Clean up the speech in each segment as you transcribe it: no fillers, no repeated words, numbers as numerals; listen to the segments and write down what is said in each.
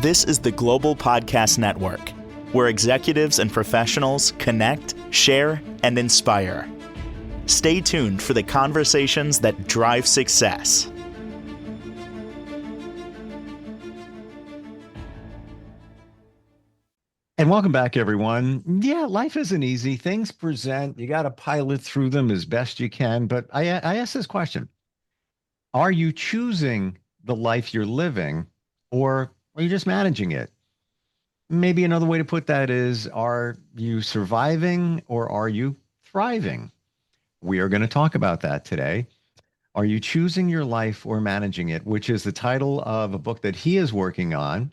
This is the Global Podcast Network, where executives and professionals connect, share, and inspire. Stay tuned for the conversations that drive success. And welcome back, everyone. Yeah, life isn't easy. Things present. You got to pilot through them as best you can. But I ask this question. Are you choosing the life you're living, or are you just managing it? Maybe another way to put that is, are you surviving or are you thriving? We are going to talk about that today. Are you choosing your life or managing it, which is the title of a book that he is working on.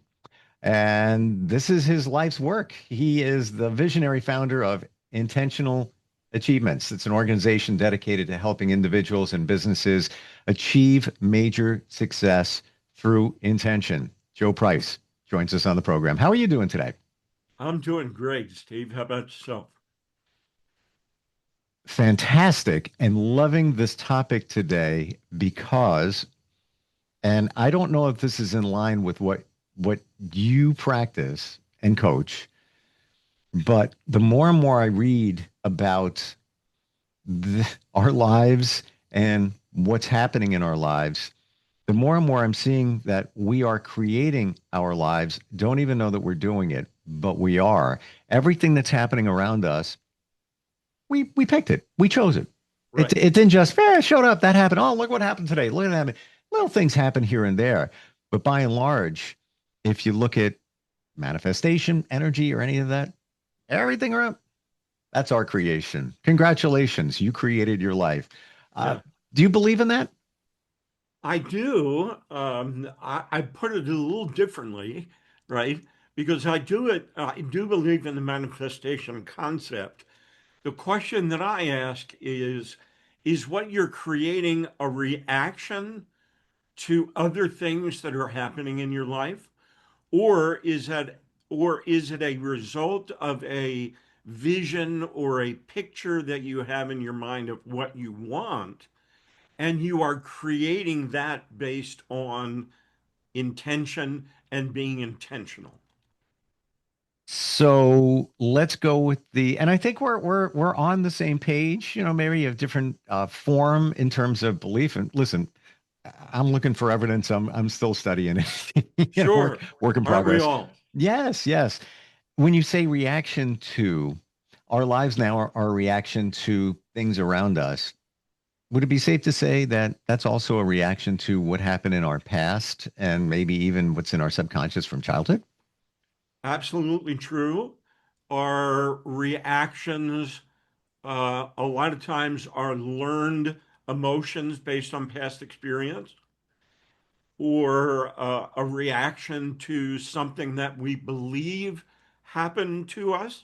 And this is his life's work. He is the visionary founder of Intentional Achievements. It's an organization dedicated to helping individuals and businesses achieve major success through intention. Joe Price joins us on the program. How are you doing today? I'm doing great, Steve. How about yourself? Fantastic, and loving this topic today because, and I don't know if this is in line with what you practice and coach, but the more and more I read about our lives and what's happening in our lives, the more and more I'm seeing that we are creating our lives, don't even know that we're doing it, but we are. Everything that's happening around us, we picked it. We chose it. Right. It didn't just, it showed up, that happened. Oh, look what happened today. Look at that happen. Little things happen here and there. But by and large, if you look at manifestation, energy, or any of that, everything around, that's our creation. Congratulations. You created your life. Yeah. Do you believe in that? I do. I put it a little differently, right? Because I do believe in the manifestation concept. The question that I ask is what you're creating a reaction to other things that are happening in your life? Or is it a result of a vision or a picture that you have in your mind of what you want, and you are creating that based on intention and being intentional? So let's go with and I think we're on the same page. You know, maybe you have different form in terms of belief. And listen, I'm looking for evidence. I'm still studying it. Sure. Work in Aren't we progress. all? Yes, yes. When you say reaction to our lives now, are a reaction to things around us, would it be safe to say that that's also a reaction to what happened in our past and maybe even what's in our subconscious from childhood? Absolutely true. Our reactions, a lot of times, are learned emotions based on past experience, or a reaction to something that we believe happened to us,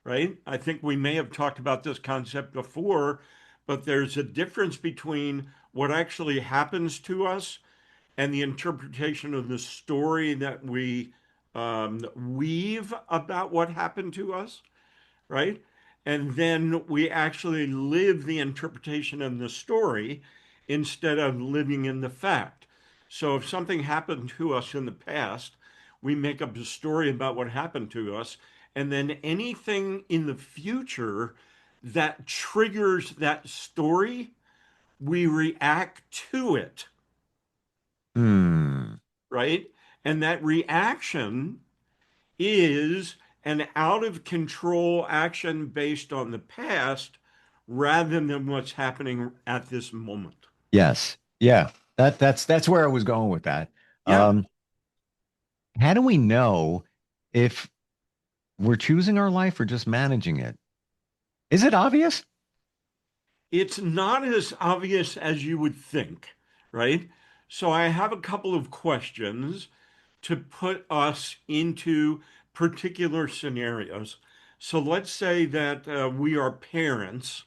right? I think we may have talked about this concept before, but there's a difference between what actually happens to us and the interpretation of the story that we weave about what happened to us, right? And then we actually live the interpretation of the story instead of living in the fact. So if something happened to us in the past, we make up a story about what happened to us. And then anything in the future that triggers that story, we react to it, Hmm. right? And that reaction is an out of control action based on the past rather than what's happening at this moment. Yes. Yeah. That's where I was going with that. Yeah, Um, how do we know if we're choosing our life or just managing it? Is it obvious? it's not as obvious as you would think, right? So I have a couple of questions to put us into particular scenarios. So let's say that we are parents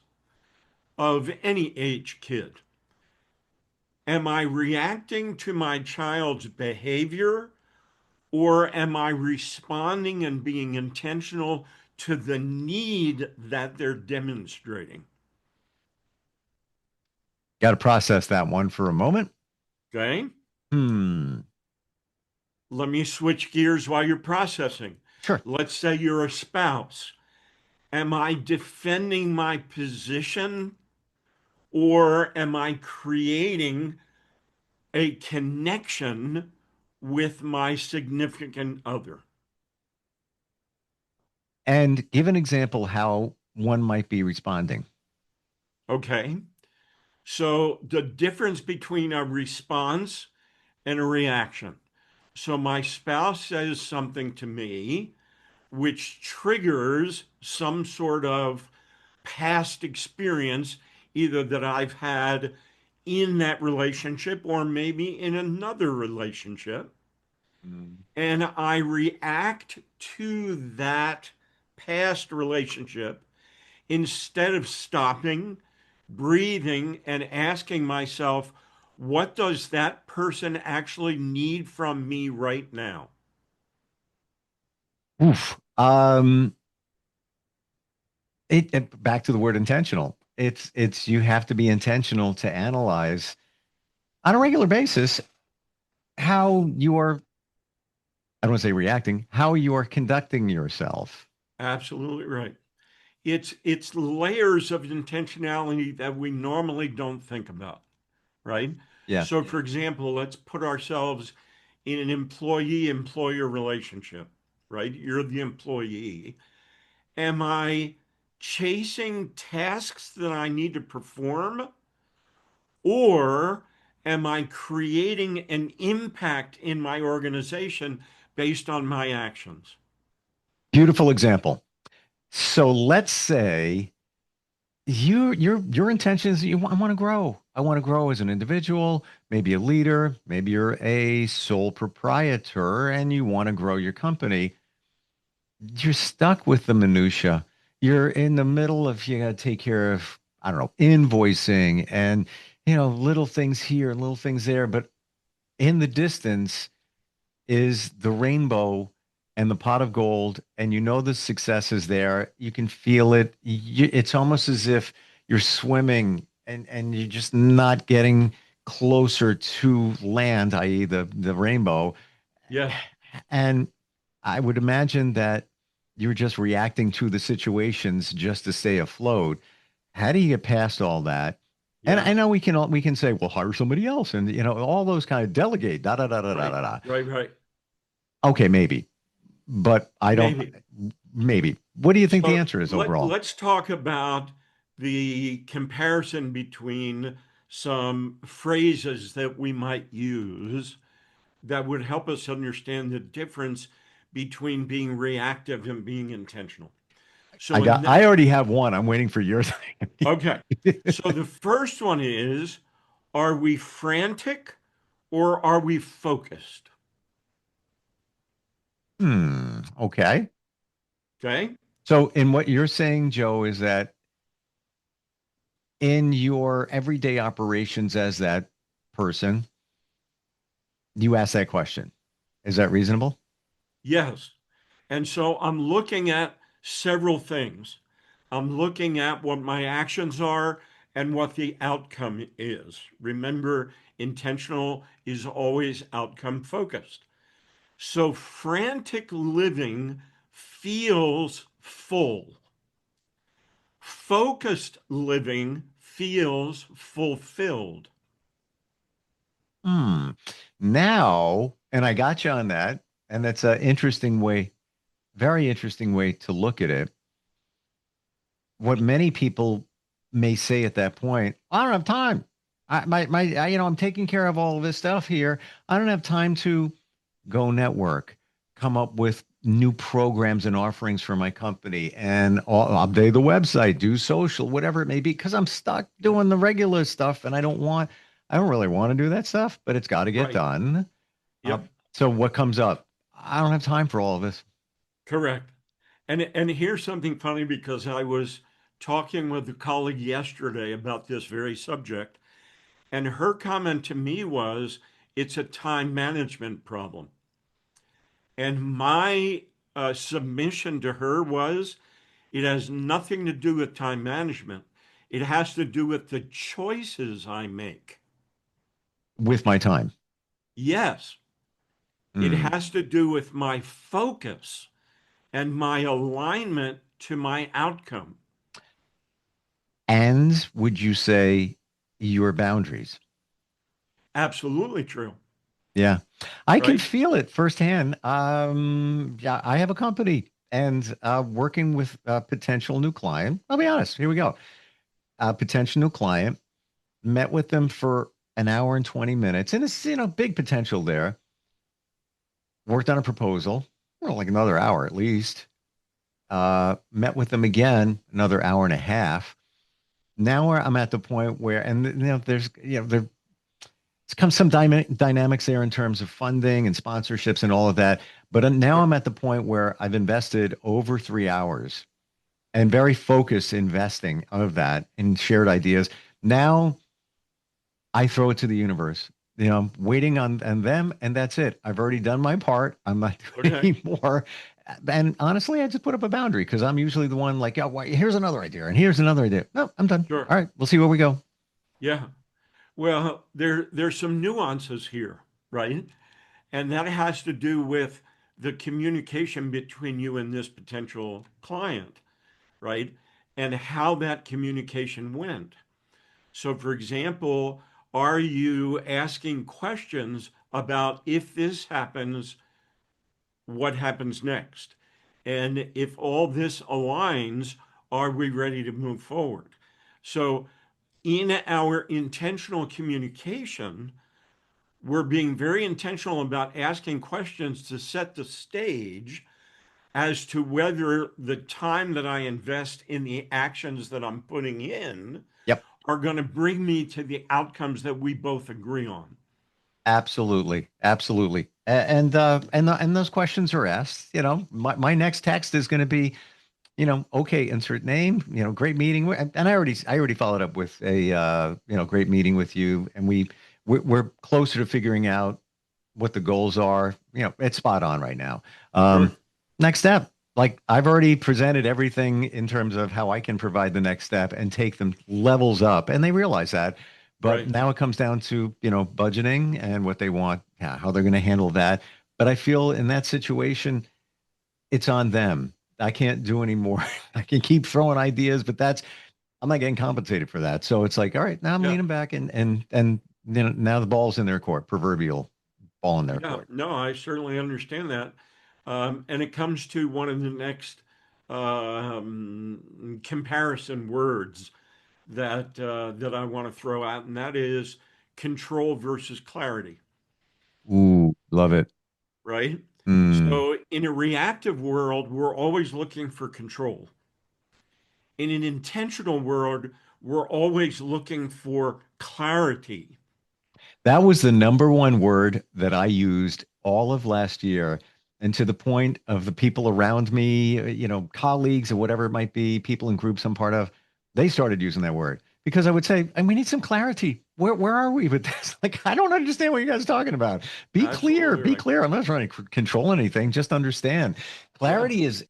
of any age kid. Am I reacting to my child's behavior, or am I responding and being intentional to the need that they're demonstrating? Got to process that one for a moment. Okay. Hmm. let me switch gears while you're processing. Sure. Let's say you're a spouse. Am I defending my position, or am I creating a connection with my significant other? And give an example how one might be responding. Okay. So the difference between a response and a reaction. So my spouse says something to me which triggers some sort of past experience, either that I've had in that relationship or maybe in another relationship. And I react to that past relationship instead of stopping, breathing, and asking myself, what does that person actually need from me right now? Oof. Back to the word intentional. It's you have to be intentional to analyze on a regular basis how you are, I don't want to say reacting, how you are conducting yourself. Absolutely right. It's layers of intentionality that we normally don't think about, right? Yeah. So for example, let's put ourselves in an employee-employer relationship, right? You're the employee. Am I chasing tasks that I need to perform, or am I creating an impact in my organization based on my actions? Beautiful example. So let's say your intentions, I want to grow. I want to grow as an individual, maybe a leader, maybe you're a sole proprietor and you want to grow your company. You're stuck with the minutia. You're in the middle of you got to take care of, I don't know, invoicing and little things here and little things there, but in the distance is the rainbow and the pot of gold, and the success is there. You can feel it. It's almost as if you're swimming and you're just not getting closer to land, i.e., the rainbow. Yes. And I would imagine that you're just reacting to the situations just to stay afloat. How do you get past all that? And Yeah. I know we can say, well, hire somebody else, and all those kind of delegate, da da da da da Right. da da. Right. Okay, maybe, but I don't. Maybe. Maybe. What do you think the So answer is overall? let's talk about the comparison between some phrases that we might use that would help us understand the difference between being reactive and being intentional. So I already have one. I'm waiting for your thing. okay. So the first one is, are we frantic or are we focused? Okay. Okay. So, in what you're saying, Joe, is that in your everyday operations as that person, you ask that question. Is that reasonable? Yes. And so I'm looking at several things. I'm looking at what my actions are and what the outcome is. Remember, intentional is always outcome focused. So frantic living feels full. Focused living feels fulfilled. Hmm. Now, and I got you on that, and that's an interesting way, very interesting way to look at it. What many people may say at that point, I don't have time. I'm taking care of all of this stuff here. I don't have time to go network, come up with new programs and offerings for my company, and update the website, do social, whatever it may be, because I'm stuck doing the regular stuff, and I don't really want to do that stuff, but it's got to get Right. done. Uh, Yep. so what comes up? I don't have time for all of this. Correct. And here's something funny, because I was talking with a colleague yesterday about this very subject, and her comment to me was, it's a time management problem. And my submission to her was, it has nothing to do with time management. It has to do with the choices I make. With my time. Yes. It Mm. has to do with my focus and my alignment to my outcome. And would you say your boundaries? Absolutely true, Yeah, I can right? feel it firsthand. Yeah, I have a company and working with a potential new client. I'll be honest. Here we go. A potential new client, met with them for an hour and 20 minutes, and it's, big potential there. Worked on a proposal, well, like another hour at least. Met with them again, another hour and a half. Now I'm at the point where, and there's, there's come some dynamics there in terms of funding and sponsorships and all of that. But now Sure. I'm at the point where I've invested over 3 hours and very focused investing of that in shared ideas. Now I throw it to the universe. I'm waiting on them, and that's it. I've already done my part. I'm not doing Okay. any more. And honestly, I just put up a boundary because I'm usually the one like, oh, here's another idea, and here's another idea. No, I'm done. Sure. All right, we'll see where we go. Yeah. Well, there's some nuances here, right? And that has to do with the communication between you and this potential client, right? And how that communication went. So, for example, are you asking questions about if this happens, what happens next? And if all this aligns, are we ready to move forward? So, in our intentional communication, we're being very intentional about asking questions to set the stage as to whether the time that I invest in the actions that I'm putting in Yep. are going to bring me to the outcomes that we both agree on. Absolutely, absolutely. And those questions are asked. My next text is going to be, okay, insert name. Great meeting. And I already followed up with a, great meeting with you, and we're closer to figuring out what the goals are. It's spot on right now. Sure. Next step. Like I've already presented everything in terms of how I can provide the next step and take them levels up, and they realize that. But Right. now it comes down to, budgeting and what they want, yeah, how they're going to handle that. But I feel in that situation, it's on them. I can't do any more. I can keep throwing ideas, but I'm not getting compensated for that. So it's like, all right, now I'm Yeah. leaning back and now the ball's in their court, proverbial ball in their Yeah. court. No, I certainly understand that. And it comes to one of the next comparison words that I want to throw out, and that is control versus clarity, Ooh, love it. right? Mm. So in a reactive world, we're always looking for control. In an intentional world, we're always looking for clarity. That was the number one word that I used all of last year. And to the point of the people around me, colleagues or whatever it might be, people in groups I'm part of, they started using that word because I would say, and we need some clarity. Where are we with this? Like, I don't understand what you guys are talking about. Be clear, Absolutely be right. clear. I'm not trying to control anything. Just understand. Yeah. Clarity is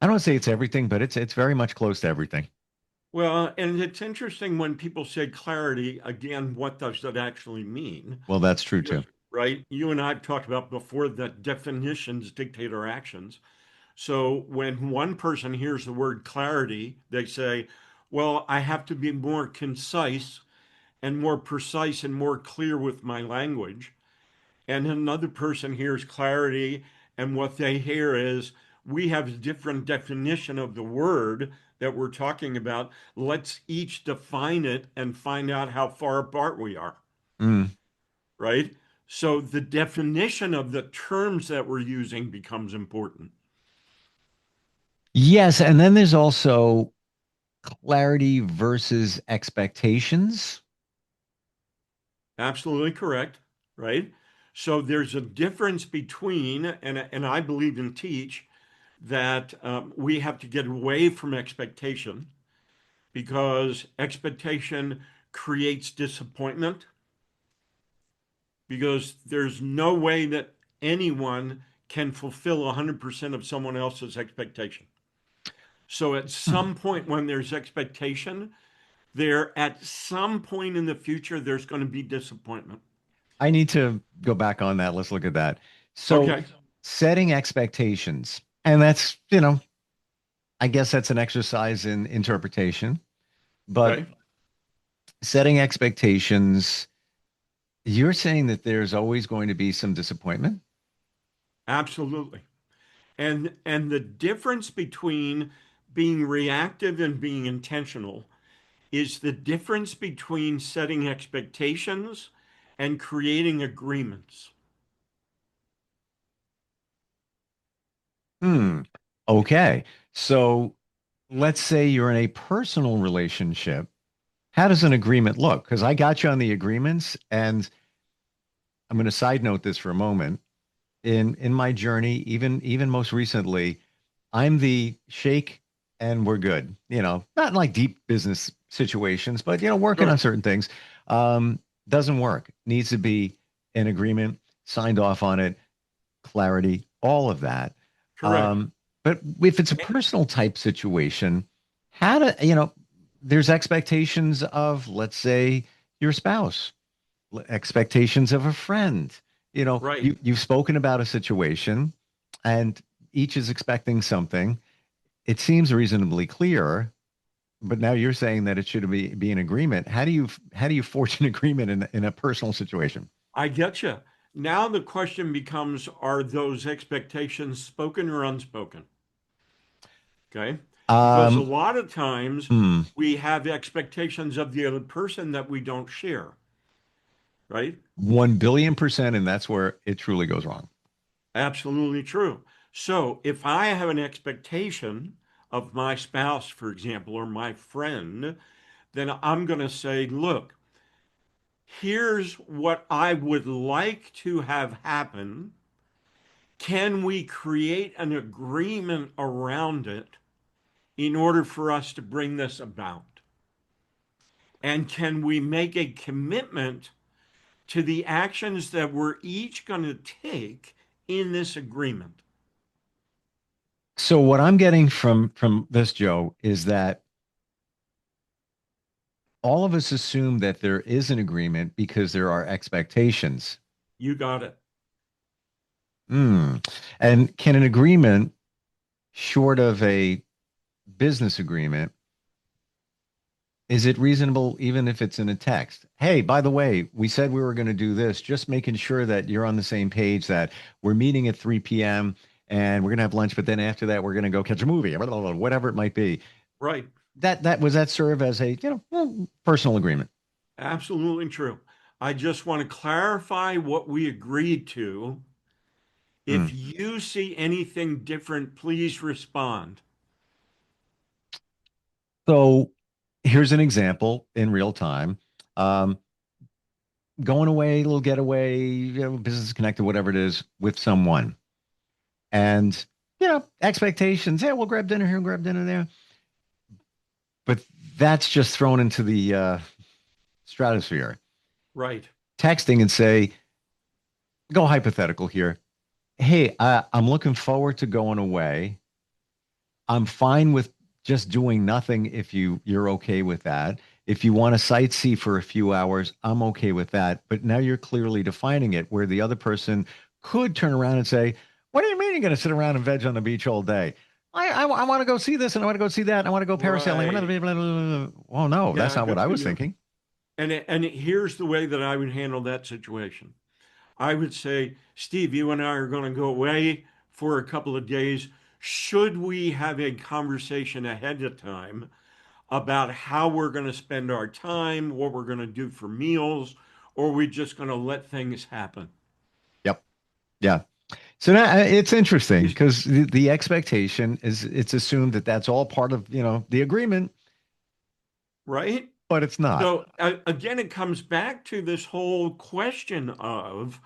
I don't want to say it's everything, but it's very much close to everything. Well, and it's interesting when people say clarity, again, what does that actually mean? Well, that's true Because, too. right, you and I have talked about before that definitions dictate our actions. So when one person hears the word clarity, they say, well, I have to be more concise and more precise and more clear with my language. And another person hears clarity, and what they hear is, we have a different definition of the word that we're talking about. Let's each define it and find out how far apart we are, Mm. right? So the definition of the terms that we're using becomes important. Yes, and then there's also clarity versus expectations. Absolutely correct, right? So there's a difference between, and I believe and teach that we have to get away from expectation because expectation creates disappointment because there's no way that anyone can fulfill 100% of someone else's expectation. So at Hmm. some point when there's expectation, there at some point in the future there's going to be disappointment. I need to go back on that. Let's look at that. So Okay. setting expectations, and that's, I guess that's an exercise in interpretation, but Okay. setting expectations, you're saying that there's always going to be some disappointment. Absolutely. And the difference between being reactive and being intentional is the difference between setting expectations and creating agreements. Hmm. Okay. So let's say you're in a personal relationship. How does an agreement look? Because I got you on the agreements, and I'm going to side note this for a moment. In my journey, even most recently, I'm the shake and we're good. Not in like deep business situations, but working on Sure. certain things. Um, doesn't work. Needs to be an agreement, signed off on it, clarity, all of that. Correct. But if it's a personal type situation, how do there's expectations of, let's say, your spouse, expectations of a friend. Right. You've spoken about a situation, and each is expecting something. It seems reasonably clear, but now you're saying that it should be an agreement. How do you forge an agreement in a personal situation? I get you. Now the question becomes, are those expectations spoken or unspoken? Okay. Because a Um, lot of times hmm, we have expectations of the other person that we don't share, right? 1 billion%, and that's where it truly goes wrong. Absolutely true. So if I have an expectation of my spouse, for example, or my friend, then I'm going to say, look, here's what I would like to have happen. Can we create an agreement around it in order for us to bring this about? And can we make a commitment to the actions that we're each going to take in this agreement? So what I'm getting from this, Joe, is that all of us assume that there is an agreement because there are expectations. You got it. Hmm. And can an agreement, short of a business agreement, is it reasonable even if it's in a text? Hey, by the way, we said we were going to do this, just making sure that you're on the same page, that we're meeting at 3 p.m. and we're going to have lunch, but then after that, we're going to go catch a movie, blah, blah, blah, whatever it might be. Right. That serve as a, personal agreement? Absolutely true. I just want to clarify what we agreed to. Hmm. If you see anything different, please respond. So here's an example in real time. Um, Going away, little getaway, business connected, whatever it is, with someone. And, expectations. Yeah, we'll grab dinner here, grab dinner there. But that's just thrown into the stratosphere. Right. Texting and say, go hypothetical here. Hey, I'm looking forward to going away. I'm fine with just doing nothing if you're okay with that. If you want to sightsee for a few hours, I'm okay with that. But now you're clearly defining it where the other person could turn around and say, what do you mean you're going to sit around and veg on the beach all day? I want to go see this and I want to go see that. And I want to go parasailing. Right. Blah, blah, blah, blah. Oh, no, that's Yeah, not what good I for was you. thinking. And here's the way that I would handle that situation. I would say, Steve, you and I are going to go away for a couple of days. Should we have a conversation ahead of time about how we're going to spend our time, what we're going to do for meals, or are we just going to let things happen? Yep. Yeah. So now it's interesting Is- because the expectation is it's assumed that that's all part of, the agreement, Right? but it's not. So again, it comes back to this whole question of,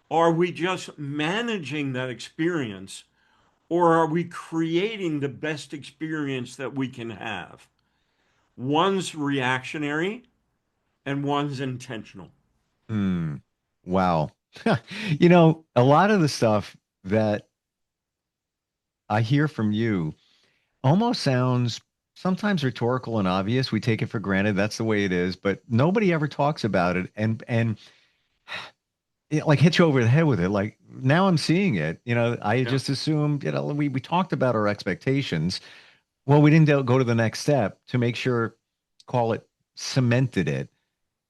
are we just managing that experience, or are we creating the best experience that we can have? One's reactionary and one's intentional. Hmm. Wow. A lot of the stuff that I hear from you almost sounds sometimes rhetorical and obvious. We take it for granted. That's the way it is, but nobody ever talks about it. And it like hit you over the head with it. Like now I'm seeing it. I Yeah. just assumed, we talked about our expectations. Well, we didn't go to the next step to make sure, call it cemented it.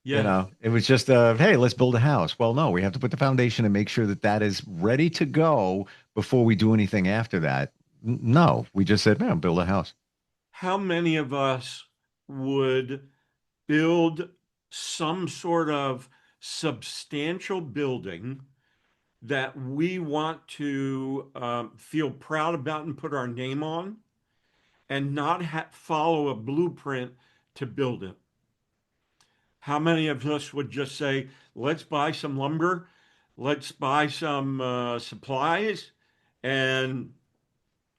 Yes. It was just, hey, let's build a house. Well, no, we have to put the foundation and make sure that that is ready to go before we do anything after that. No, we just said, man, build a house. How many of us would build some sort of substantial building that we want to feel proud about and put our name on, and not follow a blueprint to build it? How many of us would just say, let's buy some lumber, let's buy some supplies, and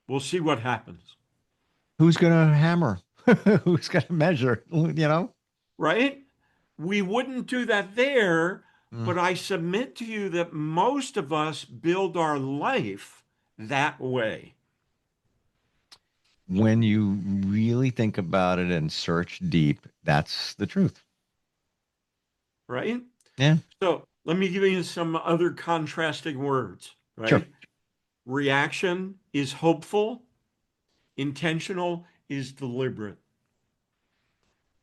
we'll see what happens, Who's going to hammer? Who's going to measure? right? We wouldn't do that there, Mm. but I submit to you that most of us build our life that way, When you really think about it and search deep, that's the truth. right? Yeah, So let me give you some other contrasting words, sure. right? Reaction is hopeful, intentional is deliberate,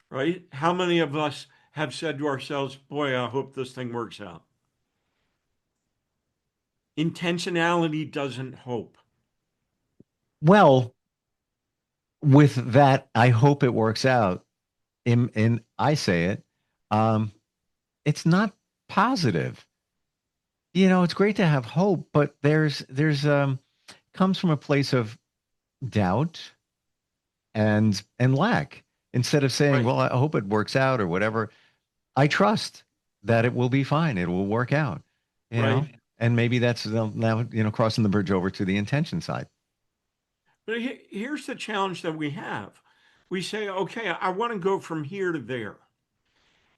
right? How many of us have said to ourselves, boy, I hope this thing works out? Intentionality doesn't hope. Well, with that, I hope it works out. And I say it, um, it's not positive. It's great to have hope, but there's comes from a place of doubt and lack. Instead of saying, Right, well, I hope it works out or whatever, I trust that it will be fine. It will work out, you know? right. And maybe that's now, crossing the bridge over to the intention side. But here's the challenge that we have. We say, okay, I want to go from here to there.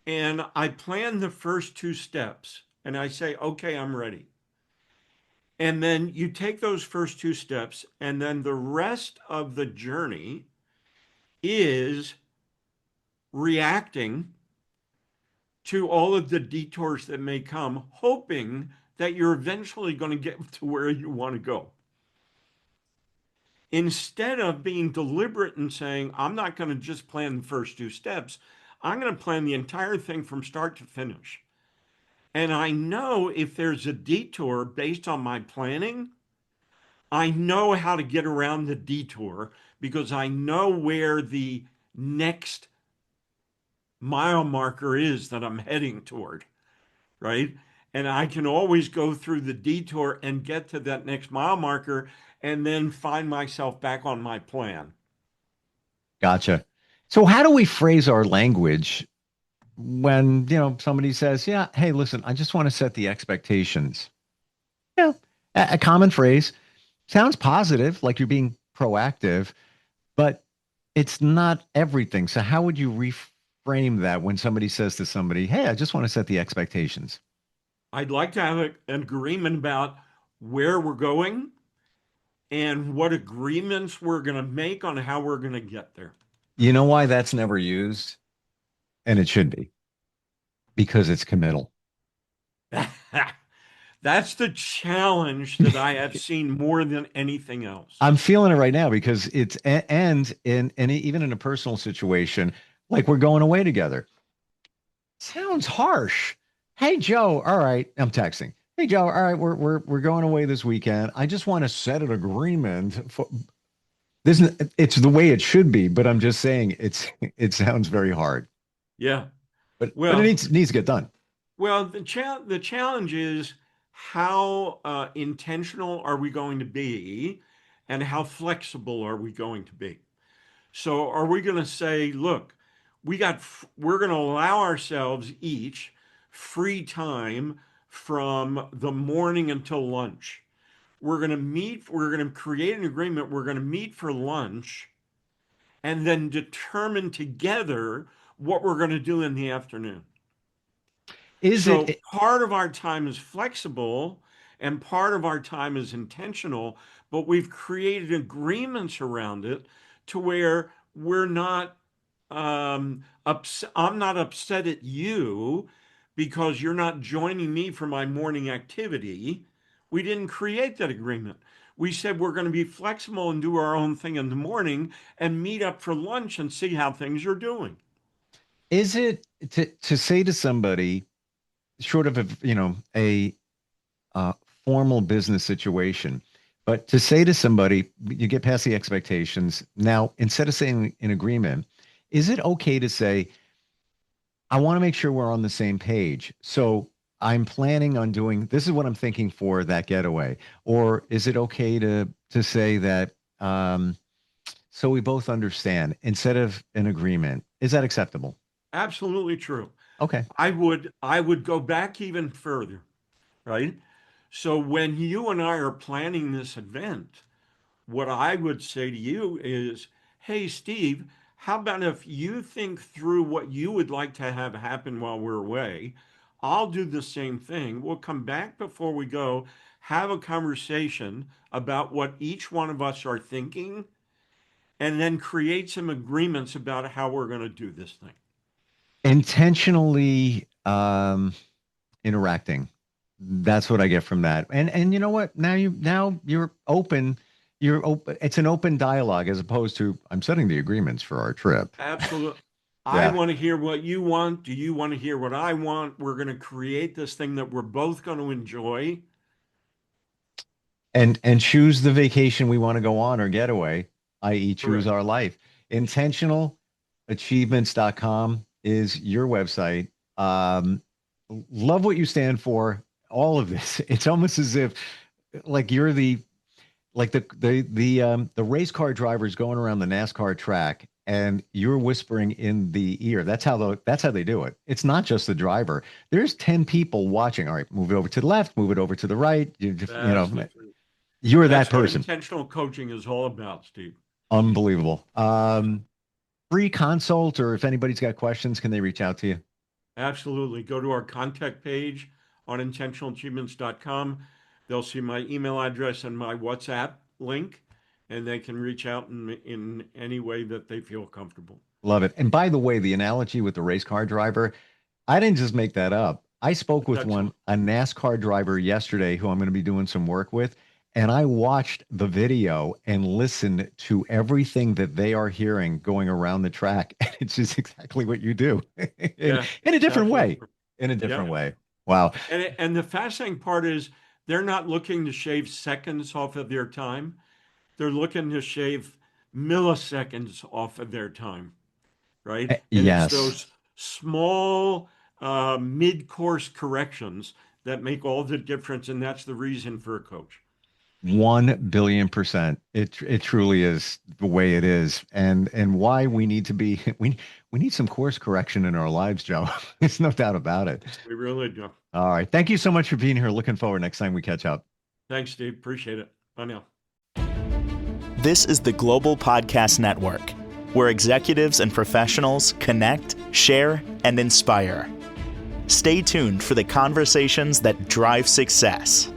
And I plan the first two steps and I say, okay, I'm ready. And then you take those first two steps, and then the rest of the journey is reacting to all of the detours that may come, hoping that you're eventually going to get to where you want to go. Instead of being deliberate and saying, I'm not going to just plan the first two steps, I'm going to plan the entire thing from start to finish. And I know if there's a detour based on my planning, I know how to get around the detour because I know where the next mile marker is that I'm heading toward, right? And I can always go through the detour and get to that next mile marker and then find myself back on my plan. Gotcha. So how do we phrase our language when, somebody says, yeah, hey, listen, I just want to set the expectations. Yeah, a common phrase sounds positive, like you're being proactive, but it's not everything. So how would you reframe that when somebody says to somebody, hey, I just want to set the expectations? I'd like to have an agreement about where we're going and what agreements we're going to make on how we're going to get there. You know why that's never used? And it should be because it's committal. That's the challenge that I have seen more than anything else. I'm feeling it right now because and even in a personal situation, like we're going away together. Sounds harsh. Hey Joe, all right, I'm texting. Hey Joe, all right, we're going away this weekend. I just want to set an agreement for this. It's the way it should be, but I'm just saying it sounds very hard. Yeah. But it Well, needs to get done. the challenge is how intentional are we going to be, and how flexible are we going to be? So, are we going to say, look, we're going to allow ourselves each free time from the morning until lunch. We're going to meet, we're going to create an agreement, we're going to meet for lunch and then determine together what we're going to do in the afternoon. Is So it part of our time is flexible and part of our time is intentional, but we've created agreements around it to where we're not I'm not upset at you because you're not joining me for my morning activity, we didn't create that agreement. We said we're going to be flexible and do our own thing in the morning and meet up for lunch and see how things are doing. Is it to say to somebody, short of a formal business situation, but to say to somebody, you get past the expectations. Now, instead of saying an agreement, is it okay to say, I want to make sure we're on the same page. So I'm planning on doing, this is what I'm thinking for that getaway. Or is it okay to say that, so we both understand instead of an agreement? Is that acceptable? Absolutely true. Okay. I would go back even further, right? So when you and I are planning this event, what I would say to you is, hey, Steve, how about if you think through what you would like to have happen while we're away? I'll do the same thing. We'll come back before we go, have a conversation about what each one of us are thinking, and then create some agreements about how we're going to do this thing. Intentionally interacting. That's what I get from that. And you know what? Now you're open. You're open. It's an open dialogue as opposed to I'm setting the agreements for our trip. Absolutely. Yeah. I want to hear what you want. Do you want to hear what I want? We're going to create this thing that we're both going to enjoy. And choose the vacation we want to go on or getaway, i.e. choose Correct. our life. Intentionalachievements.com is your website. Love what you stand for. All of this. It's almost as if like you're the race car drivers going around the NASCAR track and you're whispering in the ear. That's how they do it. It's not just the driver. There's 10 people watching. All right, move it over to the left, move it over to the right. You're that person. What intentional coaching is all about, Steve. Unbelievable. Free consult, or if anybody's got questions, can they reach out to you? Absolutely. Go to our contact page on intentionalachievements.com. They'll see my email address and my WhatsApp link, and they can reach out in any way that they feel comfortable. Love it. And by the way, the analogy with the race car driver, I didn't just make that up. I spoke with a NASCAR driver yesterday who I'm going to be doing some work with, and I watched the video and listened to everything that they are hearing going around the track. And it's just exactly what you do in a different way. In a different way. Wow. And the fascinating part is they're not looking to shave seconds off of their time. They're looking to shave milliseconds off of their time, right? And yes. It's those small mid-course corrections that make all the difference, and that's the reason for a coach. 1,000,000,000%. It truly is the way it is, and why we need to be we need some course correction in our lives, Joe. There's no doubt about it. We really do. All right. Thank you so much for being here. Looking forward next time we catch up. Thanks, Steve. Appreciate it. Bye now. This is the Global Podcast Network, where executives and professionals connect, share, and inspire. Stay tuned for the conversations that drive success.